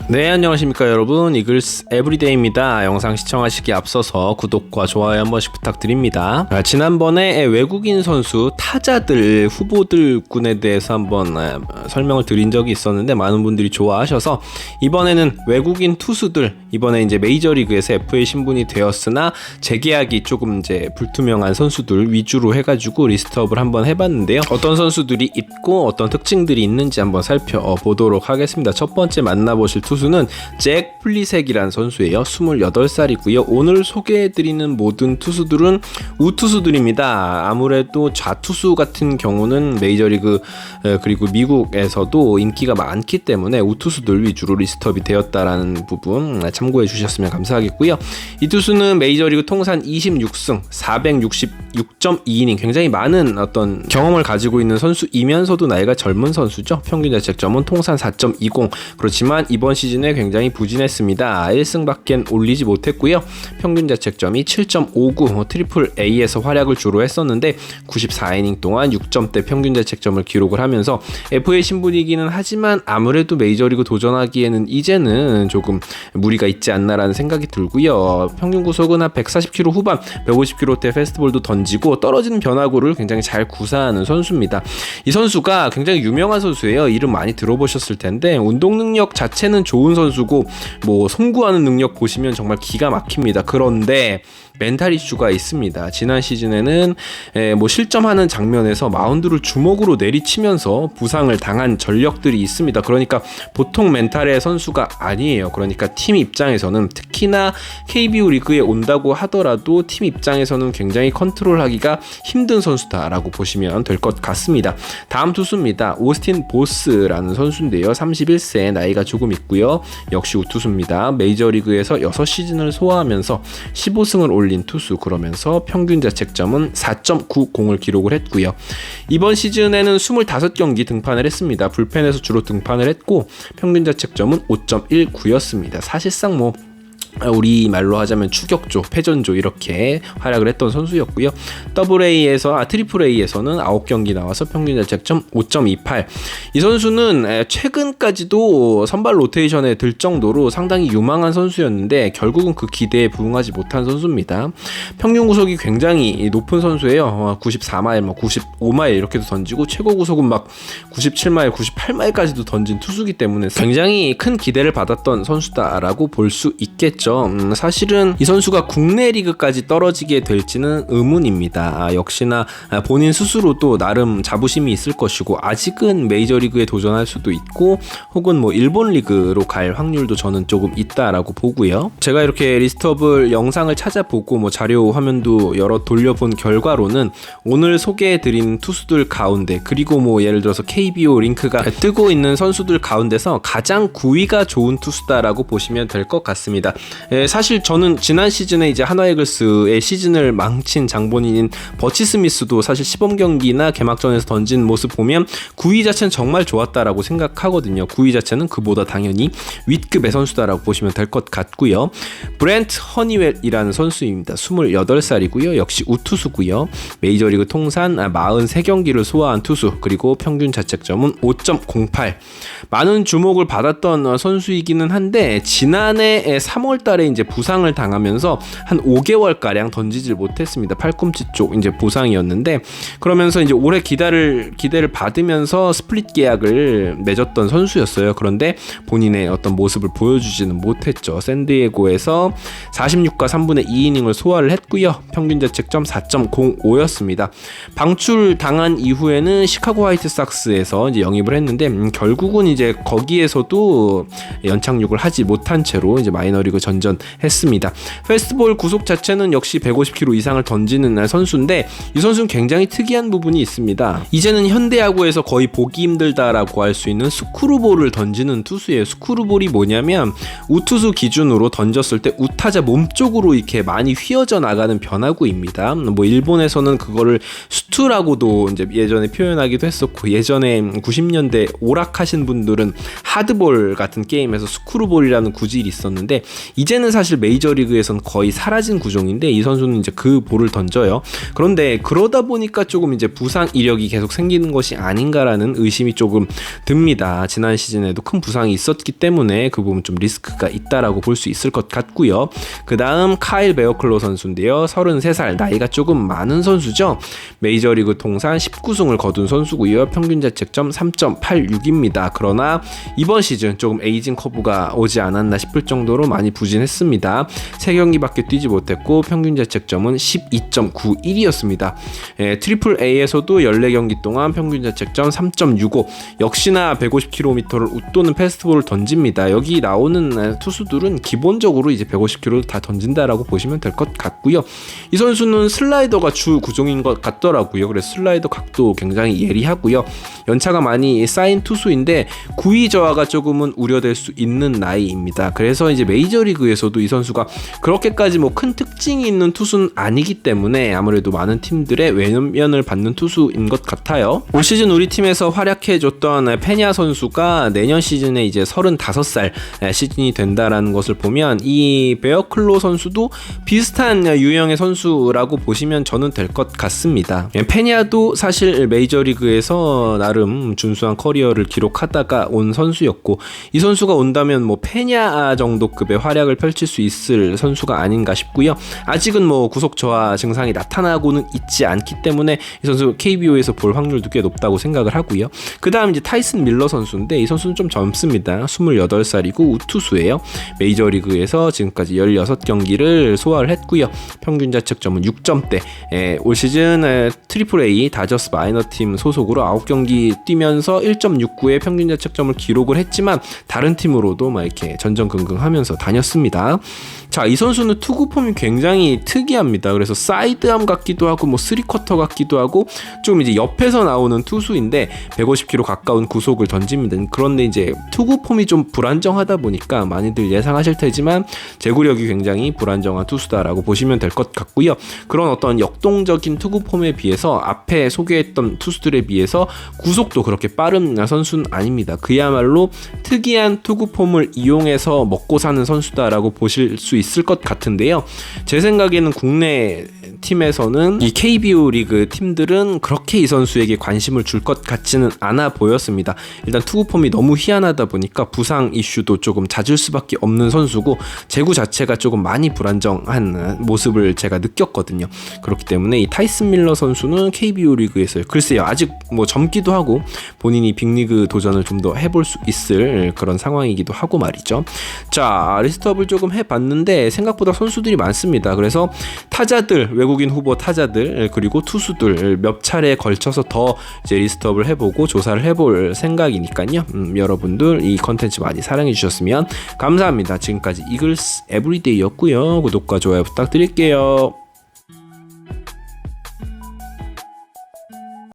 네, 안녕하십니까 여러분, 이글스 에브리데이입니다. 영상 시청하시기 앞서서 구독과 좋아요 한 번씩 부탁드립니다. 지난번에 외국인 선수 타자들 후보들군에 대해서 한번 설명을 드린 적이 있었는데 많은 분들이 좋아하셔서 이번에는 외국인 투수들, 이번에 이제 메이저리그에서 FA 신분이 되었으나 재계약이 조금 이제 불투명한 선수들 위주로 해가지고 리스트업을 한번 해봤는데요. 어떤 선수들이 있고 어떤 특징들이 있는지 한번 살펴보도록 하겠습니다. 첫 번째 만나보실 투수는 잭 플리색이라는 선수예요. 28살이고요. 오늘 소개해드리는 모든 투수들은 우투수들입니다. 아무래도 좌투수 같은 경우는 메이저리그 그리고 미국에서도 인기가 많기 때문에 우투수들 위주로 리스트업이 되었다라는 부분 참고해 주셨으면 감사하겠고요. 이 투수는 메이저리그 통산 26승 466.2이닝, 굉장히 많은 어떤 경험을 가지고 있는 선수이면서도 나이가 젊은 선수죠. 평균 자책점은 통산 4.20. 그렇지만 이번 시즌에 굉장히 부진했습니다. 1승밖엔 올리지 못했고요. 평균 자책점이 7.59, 트리플 A에서 활약을 주로 했었는데 94이닝 동안 6점대 평균 자책점을 기록을 하면서 FA 신분이기는 하지만 아무래도 메이저리그 도전하기에는 이제는 조금 무리가 있지 않나라는 생각이 들고요. 평균 구속은 한 140km 후반, 150km대 패스트볼도 던지고 떨어지는 변화구를 굉장히 잘 구사하는 선수입니다. 이 선수가 굉장히 유명한 선수예요. 이름 많이 들어보셨을 텐데 운동 능력 자체는 좋은 선수고 뭐 송구하는 능력 보시면 정말 기가 막힙니다. 그런데 멘탈 이슈가 있습니다. 지난 시즌에는 뭐 실점하는 장면에서 마운드를 주먹으로 내리치면서 부상을 당한 전력들이 있습니다. 그러니까 보통 멘탈의 선수가 아니에요. 그러니까 팀 입장에서는 특히나 KBO 리그에 온다고 하더라도 팀 입장에서는 굉장히 컨트롤하기가 힘든 선수다라고 보시면 될 것 같습니다. 다음 투수입니다. 오스틴 보스라는 선수인데요. 31세, 나이가 조금 있고요. 역시 우투수입니다. 메이저리그에서 6시즌을 소화하면서 15승을 올린 투수, 그러면서 평균 자책점은 4.90을 기록을 했고요. 이번 시즌에는 25경기 등판을 했습니다. 불펜에서 주로 등판을 했고 평균 자책점은 5.19였습니다. 사실상 뭐 우리 말로 하자면 추격조, 패전조 이렇게 활약을 했던 선수였고요. 트리플 A에서는 9경기 나와서 평균 자책점 5.28. 이 선수는 최근까지도 선발 로테이션에 들 정도로 상당히 유망한 선수였는데 결국은 그 기대에 부응하지 못한 선수입니다. 평균 구속이 굉장히 높은 선수예요. 94마일, 95마일 이렇게도 던지고 최고 구속은 막 97마일, 98마일까지도 던진 투수기 때문에 굉장히 큰 기대를 받았던 선수다라고 볼 수 있겠죠. 사실은 이 선수가 국내 리그까지 떨어지게 될지는 의문입니다. 역시나 본인 스스로도 나름 자부심이 있을 것이고 아직은 메이저리그에 도전할 수도 있고 혹은 뭐 일본 리그로 갈 확률도 저는 조금 있다라고 보고요. 제가 이렇게 리스트업을 영상을 찾아보고 뭐 자료 화면도 여러 돌려본 결과로는 오늘 소개해드린 투수들 가운데, 그리고 뭐 예를 들어서 KBO 링크가 뜨고 있는 선수들 가운데서 가장 구위가 좋은 투수다라고 보시면 될 것 같습니다. 사실 저는 지난 시즌에 이제 한화이글스의 시즌을 망친 장본인인 버치 스미스도 사실 시범경기나 개막전에서 던진 모습 보면 구위 자체는 정말 좋았다라고 생각하거든요. 구위 자체는 그보다 당연히 윗급의 선수다라고 보시면 될 것 같고요. 브렌트 허니웰이라는 선수입니다. 28살이고요. 역시 우투수고요. 메이저리그 통산 43경기를 소화한 투수, 그리고 평균 자책점은 5.08. 많은 주목을 받았던 선수이기는 한데 지난해 3월 달에 이제 부상을 당하면서 한 5개월가량 던지질 못했습니다. 팔꿈치 쪽 이제 부상이었는데, 그러면서 이제 올해 기대를 받으면서 스플릿 계약을 맺었던 선수였어요. 그런데 본인의 어떤 모습을 보여주지는 못했죠. 샌디에고에서 46과 3분의 2이닝을 소화를 했고요. 평균 자책점 4.05였습니다. 방출 당한 이후에는 시카고 화이트삭스에서 이제 영입을 했는데 결국은 이제 거기에서도 연착륙을 하지 못한 채로 이제 마이너리그 전전했습니다. 페스트볼 구속 자체는 역시 150km 이상을 던지는 선수인데 이 선수는 굉장히 특이한 부분이 있습니다. 이제는 현대야구에서 거의 보기 힘들다라고 할 수 있는 스크루볼을 던지는 투수예요. 스크루볼이 뭐냐면 우투수 기준으로 던졌을 때 우타자 몸쪽으로 이렇게 많이 휘어져 나가는 변화구입니다. 뭐 일본에서는 그거를 수투라고도 이제 예전에 표현하기도 했었고, 예전에 90년대 오락하신 분들은 하드볼 같은 게임에서 스크루볼이라는 구질이 있었는데 이제는 사실 메이저리그에선 거의 사라진 구종인데 이 선수는 이제 그 볼을 던져요. 그런데 그러다 보니까 조금 이제 부상 이력이 계속 생기는 것이 아닌가라는 의심이 조금 듭니다. 지난 시즌에도 큰 부상이 있었기 때문에 그 부분 좀 리스크가 있다라고 볼 수 있을 것 같고요. 그 다음 카일 베어클로 선수인데요. 33살, 나이가 조금 많은 선수죠. 메이저리그 통산 19승을 거둔 선수고요. 평균 자책점 3.86입니다. 그러나 이번 시즌 조금 에이징 커브가 오지 않았나 싶을 정도로 많이 부진했습니다. 3경기밖에 뛰지 못했고 평균 자책점은 12.91이었습니다. 트리플 A에서도 14경기 동안 평균 자책점 3.65, 역시나 150km를 웃도는 패스트볼을 던집니다. 여기 나오는 투수들은 기본적으로 이제 150km를 다 던진다라고 보시면 될 것 같고요. 이 선수는 슬라이더가 주 구종인 것 같더라고요. 그래서 슬라이더 각도 굉장히 예리하고요. 연차가 많이 쌓인 투수인데 구위 저하가 조금은 우려될 수 있는 나이입니다. 그래서 이제 메이저리그에서도 이 선수가 그렇게까지 뭐 큰 특징이 있는 투수는 아니기 때문에 아무래도 많은 팀들의 외면을 받는 투수인 것 같아요. 올 시즌 우리 팀에서 활약해줬던 페냐 선수가 내년 시즌에 이제 35살 시즌이 된다라는 것을 보면 이 베어클로 선수도 비슷한 유형의 선수라고 보시면 저는 될 것 같습니다. 페냐도 사실 메이저리그에서 나름 준수한 커리어를 기록하다가 온 선수였고 이 선수가 온다면 뭐 페냐 정도급의 활약을 펼칠 수 있을 선수가 아닌가 싶고요. 아직은 뭐 구속 저하 증상이 나타나고는 있지 않기 때문에 이 선수 KBO에서 볼 확률도 꽤 높다고 생각을 하고요. 그 다음 이제 타이슨 밀러 선수인데 이 선수는 좀 젊습니다. 28살이고 우투수예요. 메이저리그에서 지금까지 16경기를 소화를 했고요. 평균 자책점은 6점대. 올 시즌 트리플 A 다저스 마이너팀 소속으로 9경기 뛰면서 1.69의 평균 자책점을 기록을 했지만 다른 팀으로도 막 이렇게 전전긍긍하면서 다녔습니다. 자, 이 선수는 투구 폼이 굉장히 특이합니다. 그래서 사이드암 같기도 하고 뭐 3쿼터 같기도 하고 좀 이제 옆에서 나오는 투수인데 150km 가까운 구속을 던집니다. 그런데 이제 투구 폼이 좀 불안정하다 보니까 많이들 예상하실 테지만 제구력이 굉장히 불안정한 투수다라고 보시면 될 것 같고요. 그런 어떤 역동적인 투구 폼에 비해서 앞에 소개했던 투수들에 비해서 구속도 그렇게 빠른 선수는 아닙니다. 그야말로 특이한 투구 폼을 이용해서 먹고 사는 선수다라고 보실 수 있을 것 같은데요. 제 생각에는 국내 팀에서는 이 KBO 리그 팀들은 그렇게 이 선수에게 관심을 줄 것 같지는 않아 보였습니다. 일단 투구 폼이 너무 희한하다 보니까 부상 이슈도 조금 잦을 수밖에 없는 선수고 제구 자체가 조금 많이 불안정한 모습을 제가 느꼈거든요. 그렇기 때문에 이 타이슨 밀러 선수는 KBO 리그에서 글쎄요 아직 뭐 젊기도 하고 본인이 빅리그 도전을 좀 더 해볼 수 있을 그런 상황이기도 하고 말이죠. 자, 리스트업을 조금 해봤는데 생각보다 선수들이 많습니다. 그래서 타자들, 외국인 후보 타자들 그리고 투수들 몇 차례에 걸쳐서 더 이제 리스트업을 해보고 조사를 해볼 생각이니까요. 여러분들 이 컨텐츠 많이 사랑해 주셨으면 감사합니다. 지금까지 이글스 에브리데이였고요. 구독과 좋아요 부탁드릴게요.